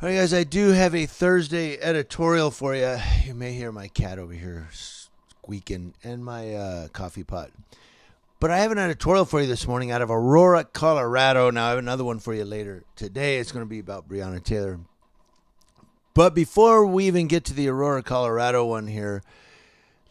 All right, guys, I do have a Thursday editorial for you. You may hear my cat over here squeaking and my coffee pot. But I have an editorial for you this morning out of Aurora, Colorado. Now, I have another one for you later today. It's going to be about Breonna Taylor. But before we even get to the Aurora, Colorado one here,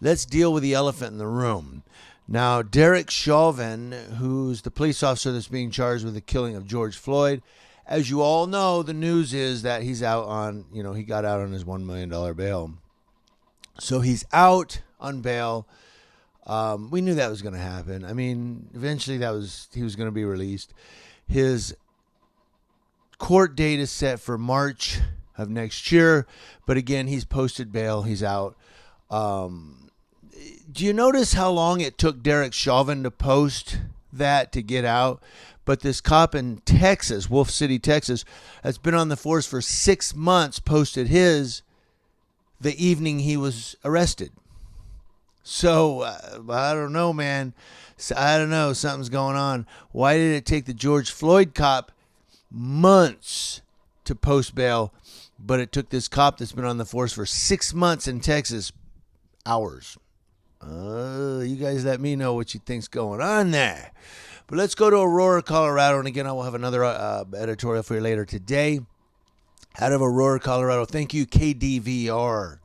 let's deal with the elephant in the room. Now, Derek Chauvin, who's the police officer that's being charged with the killing of George Floyd, as you all know, the news is that he's out on, he got out on his $1 million bail. So he's out on bail. We knew that was going to happen. I mean, eventually he was going to be released. His court date is set for March of next year. But again, he's posted bail. He's out. Do you notice how long it took Derek Chauvin to post that to get out? But this cop in Texas, Wolf City, Texas, that's been on the force for 6 months, posted his the evening he was arrested. So, I don't know, man. I don't know. Something's going on. Why did it take the George Floyd cop months to post bail, but it took this cop that's been on the force for 6 months in Texas hours? You guys let me know what you think's going on there. But let's go to Aurora, Colorado. And again, I will have another editorial for you later today. Out of Aurora, Colorado. Thank you, KDVR,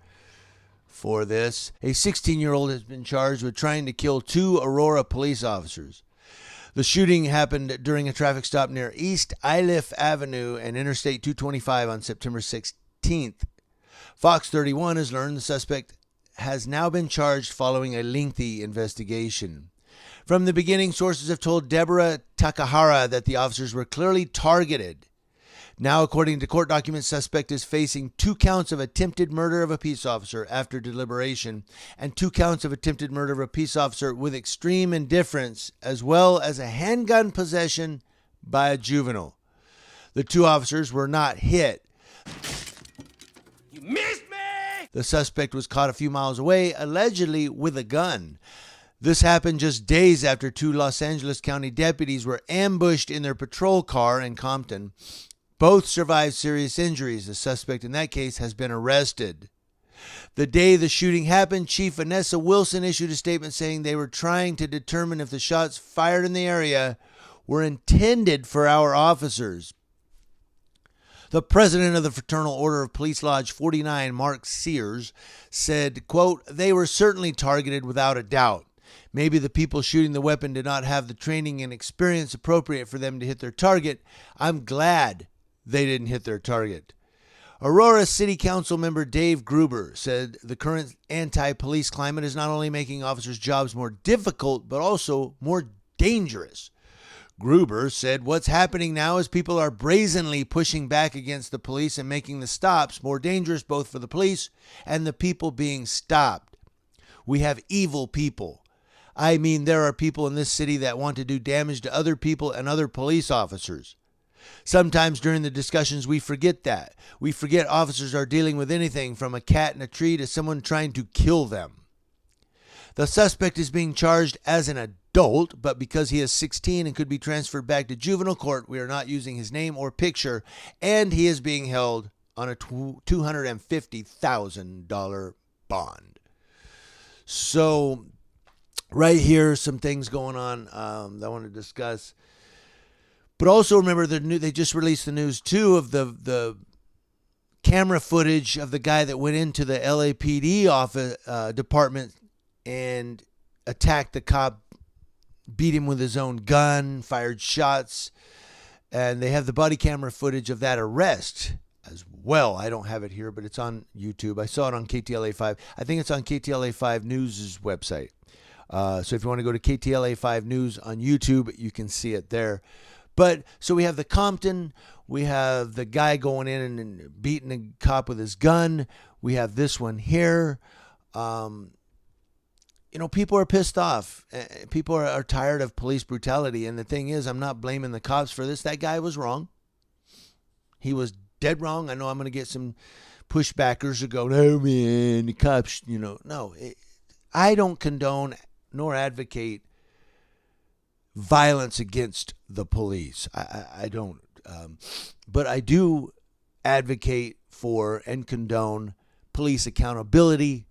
for this. A 16-year-old has been charged with trying to kill 2 Aurora police officers. The shooting happened during a traffic stop near East Iliff Avenue and Interstate 225 on September 16th. Fox 31 has learned the suspect has now been charged following a lengthy investigation. From the beginning, sources have told Deborah Takahara that the officers were clearly targeted. Now, according to court documents, suspect is facing 2 counts of attempted murder of a peace officer after deliberation and 2 counts of attempted murder of a peace officer with extreme indifference, as well as a handgun possession by a juvenile. The 2 officers were not hit. You missed me! The suspect was caught a few miles away, allegedly with a gun. This happened just days after 2 Los Angeles County deputies were ambushed in their patrol car in Compton. Both survived serious injuries. The suspect in that case has been arrested. The day the shooting happened, Chief Vanessa Wilson issued a statement saying they were trying to determine if the shots fired in the area were intended for our officers. The president of the Fraternal Order of Police Lodge 49, Mark Sears, said, quote, "They were certainly targeted without a doubt. Maybe the people shooting the weapon did not have the training and experience appropriate for them to hit their target. I'm glad they didn't hit their target." Aurora City Council member Dave Gruber said the current anti-police climate is not only making officers' jobs more difficult, but also more dangerous. Gruber said what's happening now is people are brazenly pushing back against the police and making the stops more dangerous both for the police and the people being stopped. We have evil people. I mean, there are people in this city that want to do damage to other people and other police officers. Sometimes during the discussions, we forget that. We forget officers are dealing with anything from a cat in a tree to someone trying to kill them. The suspect is being charged as an adult, but because he is 16 and could be transferred back to juvenile court, we are not using his name or picture, and he is being held on a $250,000 bond. So, right here, some things going on that I want to discuss. But also remember, they just released the news, too, of the camera footage of the guy that went into the LAPD office department and attacked the cop, beat him with his own gun, fired shots. And they have the body camera footage of that arrest as well. I don't have it here, but it's on YouTube. I saw it on KTLA5. I think it's on KTLA5 News' website. So if you want to go to KTLA5 News on YouTube, you can see it there. But so we have the Compton, we have the guy going in and beating a cop with his gun. We have this one here. People are pissed off. People are tired of police brutality. And the thing is, I'm not blaming the cops for this. That guy was wrong. He was dead wrong. I know I'm going to get some pushbackers who go, no, man, the cops, No, I don't condone nor advocate violence against the police. I don't. But I do advocate for and condone police accountability,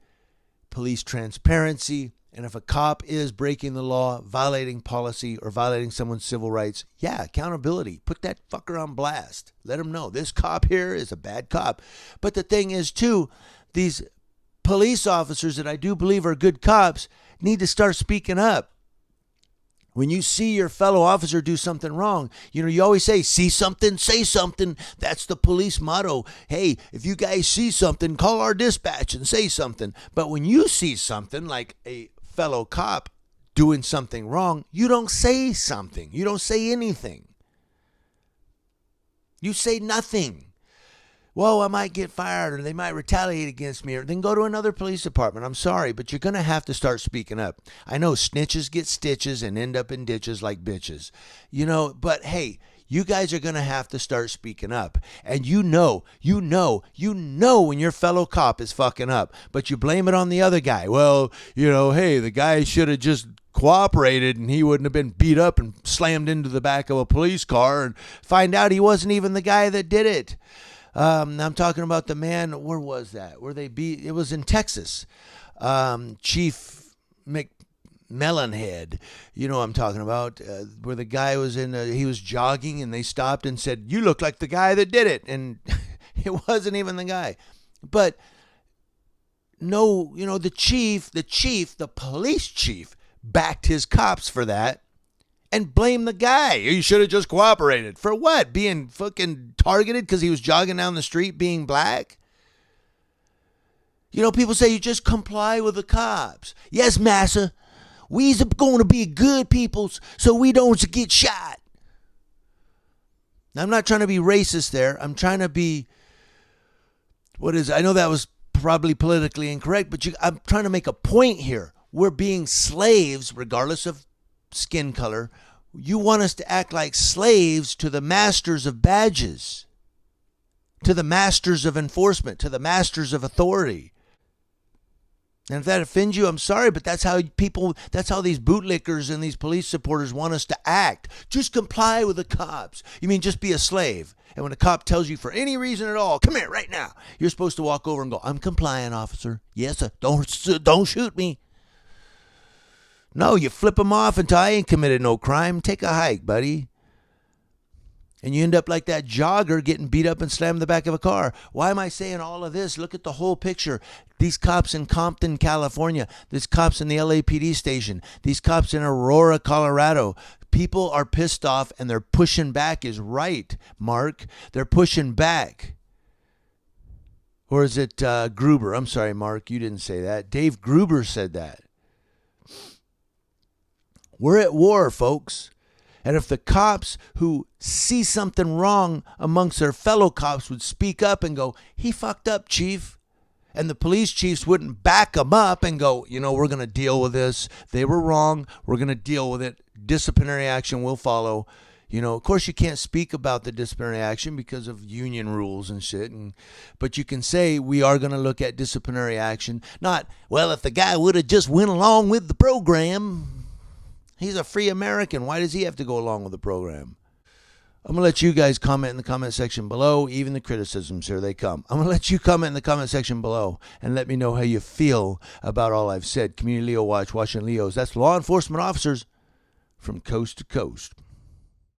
police transparency. And if a cop is breaking the law, violating policy, or violating someone's civil rights, yeah, accountability. Put that fucker on blast. Let him know this cop here is a bad cop. But the thing is, too, these police officers that I do believe are good cops need to start speaking up. When you see your fellow officer do something wrong, you always say, see something, say something. That's the police motto. Hey, if you guys see something, call our dispatch and say something. But when you see something like a fellow cop doing something wrong, you don't say something. You don't say anything. You say nothing. Well, I might get fired or they might retaliate against me, or then go to another police department. I'm sorry, but you're going to have to start speaking up. I know snitches get stitches and end up in ditches like bitches, but hey, you guys are going to have to start speaking up. And you know when your fellow cop is fucking up, but you blame it on the other guy. Well, hey, the guy should have just cooperated and he wouldn't have been beat up and slammed into the back of a police car, and find out he wasn't even the guy that did it. I'm talking about the man, where was that? It was in Texas. Chief McMellenhead, I'm talking about, where the guy was he was jogging and they stopped and said, you look like the guy that did it. And it wasn't even the guy. But no, the police chief backed his cops for that. And blame the guy. You should have just cooperated. For what? Being fucking targeted because he was jogging down the street being black? People say you just comply with the cops. Yes, massa. We's going to be good peoples so we don't get shot. Now, I'm not trying to be racist there. I'm trying to be, I know that was probably politically incorrect, but I'm trying to make a point here. We're being slaves regardless of skin color. You want us to act like slaves to the masters of badges, to the masters of enforcement, to the masters of authority. And if that offends you, I'm sorry, but that's how these bootlickers and these police supporters want us to act. Just comply with the cops. You mean just be a slave? And when a cop tells you for any reason at all, come here right now, you're supposed to walk over and go, I'm complying, officer. Yes, sir. Don't shoot me. No, you flip them off until I ain't committed no crime. Take a hike, buddy. And you end up like that jogger getting beat up and slammed in the back of a car. Why am I saying all of this? Look at the whole picture. These cops in Compton, California. These cops in the LAPD station. These cops in Aurora, Colorado. People are pissed off and they're pushing back is right, Mark. They're pushing back. Or is it Gruber? I'm sorry, Mark. You didn't say that. Dave Gruber said that. We're at war, folks. And if the cops who see something wrong amongst their fellow cops would speak up and go, he fucked up, chief. And the police chiefs wouldn't back them up and go, we're going to deal with this. They were wrong. We're going to deal with it. Disciplinary action will follow. Of course, you can't speak about the disciplinary action because of union rules and shit. But you can say we are going to look at disciplinary action. Not, well, if the guy would have just went along with the program. He's a free American. Why does he have to go along with the program? I'm going to let you guys comment in the comment section below. Even the criticisms, here they come. I'm going to let you comment in the comment section below and let me know how you feel about all I've said. Community Leo Watch, watching Leos. That's law enforcement officers from coast to coast.